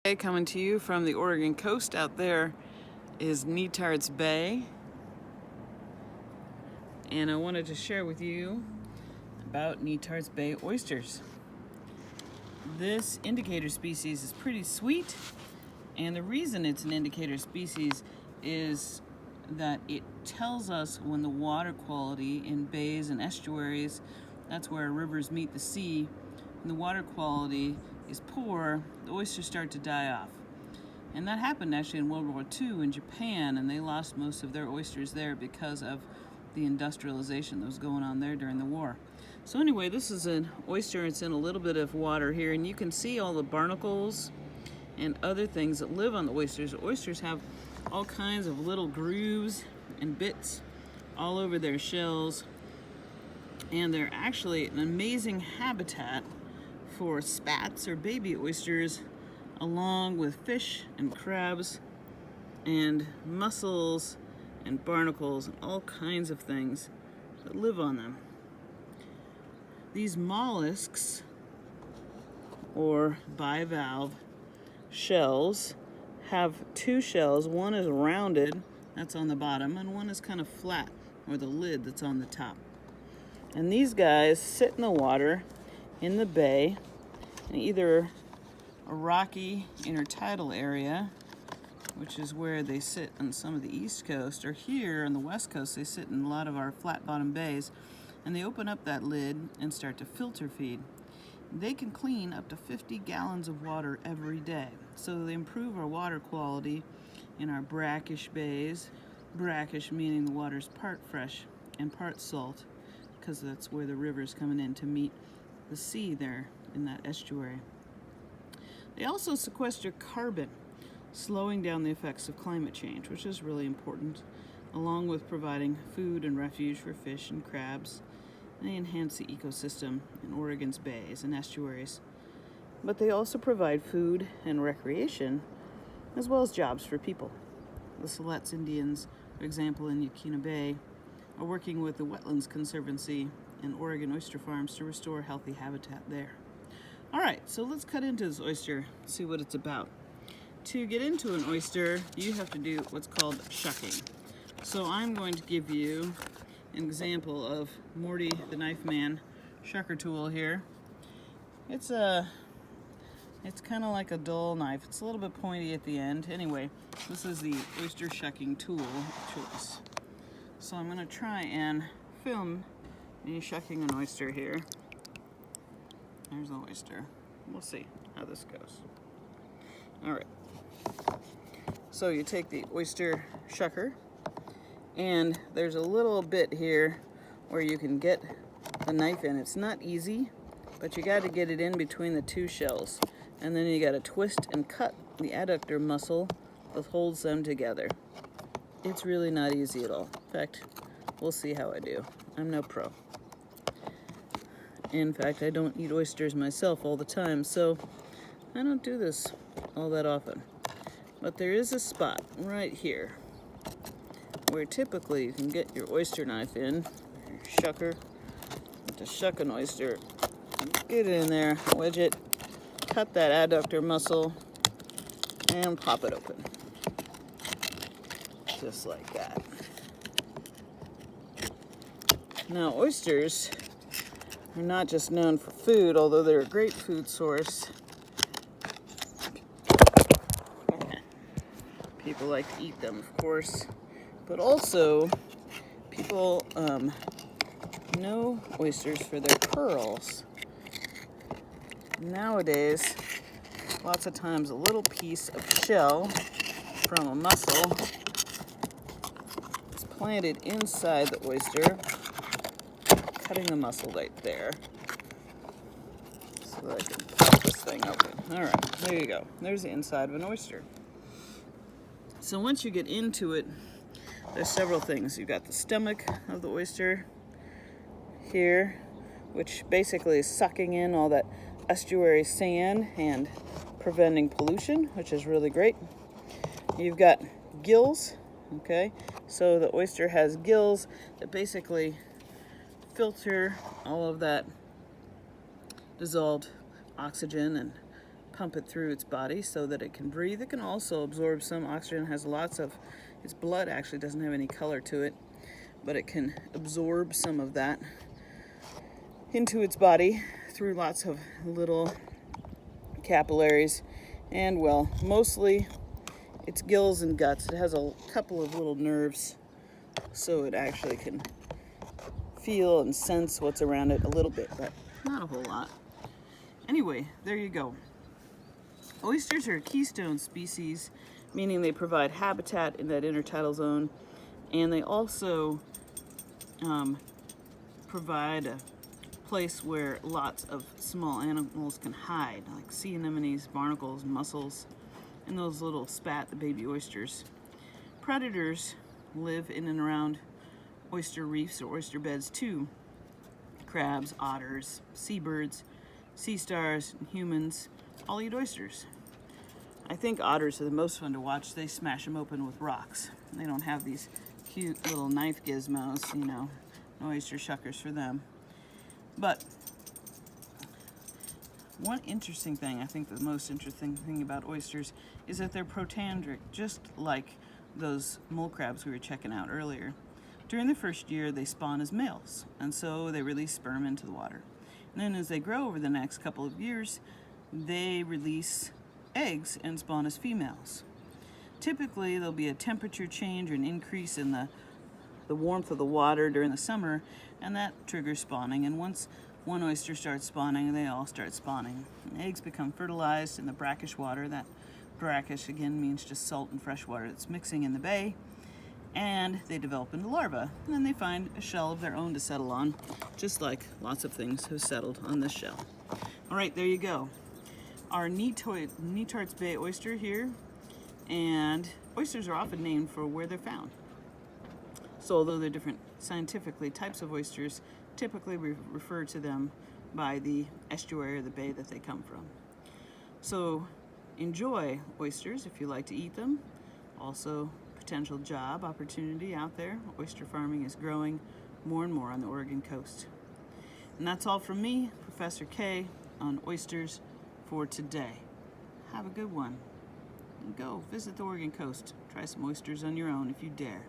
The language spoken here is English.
Hey, coming to you from the Oregon coast. Out there is Netarts Bay, and I wanted to share with you about Netarts Bay oysters. This indicator species is pretty sweet, and the reason it's an indicator species is that it tells us when the water quality in bays and estuaries, that's where rivers meet the sea, when the water quality is poor, the oysters start to die off. And that happened actually in World War II in Japan, and they lost most of their oysters there because of the industrialization that was going on there during the war. So anyway, this is an oyster. It's in a little bit of water here, and you can see all the barnacles and other things that live on the oysters. Oysters have all kinds of little grooves and bits all over their shells, and they're actually an amazing habitat for spats or baby oysters, along with fish and crabs and mussels and barnacles and all kinds of things that live on them. These mollusks, or bivalve shells, have two shells. One is rounded, that's on the bottom, and one is kind of flat, or the lid that's on the top. And these guys sit in the water in the bay in either a rocky intertidal area, which is where they sit on some of the east coast, or here on the west coast they sit in a lot of our flat bottom bays, and they open up that lid and start to filter feed. They can clean up to 50 gallons of water every day, so they improve our water quality in our brackish bays. Brackish meaning the water's part fresh and part salt, because that's where the river's coming in to meet the sea there in that estuary. They also sequester carbon, slowing down the effects of climate change, which is really important, along with providing food and refuge for fish and crabs. They enhance the ecosystem in Oregon's bays and estuaries. But they also provide food and recreation, as well as jobs for people. The Siletz Indians, for example, in Yaquina Bay, are working with the Wetlands Conservancy and Oregon oyster farms to restore healthy habitat there. All right, so let's cut into this oyster, see what it's about. To get into an oyster, you have to do what's called shucking. So I'm going to give you an example of Morty the Knife Man shucker tool here. It's kind of like a dull knife. It's a little bit pointy at the end. Anyway, this is the oyster shucking tool of choice. So I'm going to try and film me shucking an oyster here. There's the oyster. We'll see how this goes. All right. So you take the oyster shucker, and there's a little bit here where you can get the knife in. It's not easy, but you got to get it in between the two shells, and then you got to twist and cut the adductor muscle that holds them together. It's really not easy at all. In fact, we'll see how I do. I'm no pro. In fact, I don't eat oysters myself all the time, so I don't do this all that often. But there is a spot right here where typically you can get your oyster knife in, your shucker, to shuck an oyster. Get it in there, wedge it, cut that adductor muscle, and pop it open. Just like that. Now, oysters are not just known for food, although they're a great food source. People like to eat them, of course, but also people know oysters for their pearls. Nowadays, lots of times a little piece of shell from a mussel is planted inside the oyster, cutting the mussel right there so that I can pop this thing open. All right, there you go. There's the inside of an oyster. So once you get into it, there's several things. You've got the stomach of the oyster here, which basically is sucking in all that estuary sand and preventing pollution, which is really great. You've got gills, okay? So the oyster has gills that basically filter all of that dissolved oxygen and pump it through its body so that it can breathe. It can also absorb some oxygen. Has lots of, its blood actually doesn't have any color to it, but it can absorb some of that into its body through lots of little capillaries, and well, mostly its gills and guts. It has a couple of little nerves, so it actually can feel and sense what's around it a little bit, but not a whole lot. Anyway, there you go. Oysters are a keystone species, meaning they provide habitat in that intertidal zone, and they also provide a place where lots of small animals can hide, like sea anemones, barnacles, mussels, and those little spat, the baby oysters. Predators live in and around oyster reefs or oyster beds too. Crabs, otters, seabirds, sea stars, and humans all eat oysters. I think otters are the most fun to watch. They smash them open with rocks. They don't have these cute little knife gizmos, you know, no oyster shuckers for them. But one interesting thing, I think the most interesting thing about oysters is that they're protandric, just like those mole crabs we were checking out earlier. During the first year, they spawn as males, and so they release sperm into the water. And then as they grow over the next couple of years, they release eggs and spawn as females. Typically, there'll be a temperature change or an increase in the warmth of the water during the summer, and that triggers spawning. And once one oyster starts spawning, they all start spawning. And eggs become fertilized in the brackish water. That brackish, again, means just salt and fresh water that's mixing in the bay. And they develop into larvae. And then they find a shell of their own to settle on, just like lots of things have settled on this shell. All right, there you go. Our Netarts Bay oyster here. And oysters are often named for where they're found. So although they're different scientifically types of oysters, typically we refer to them by the estuary or the bay that they come from. So enjoy oysters if you like to eat them. Also, potential job opportunity out there. Oyster farming is growing more and more on the Oregon coast. And that's all from me, Professor K, on oysters for today. Have a good one. And go visit the Oregon coast. Try some oysters on your own if you dare.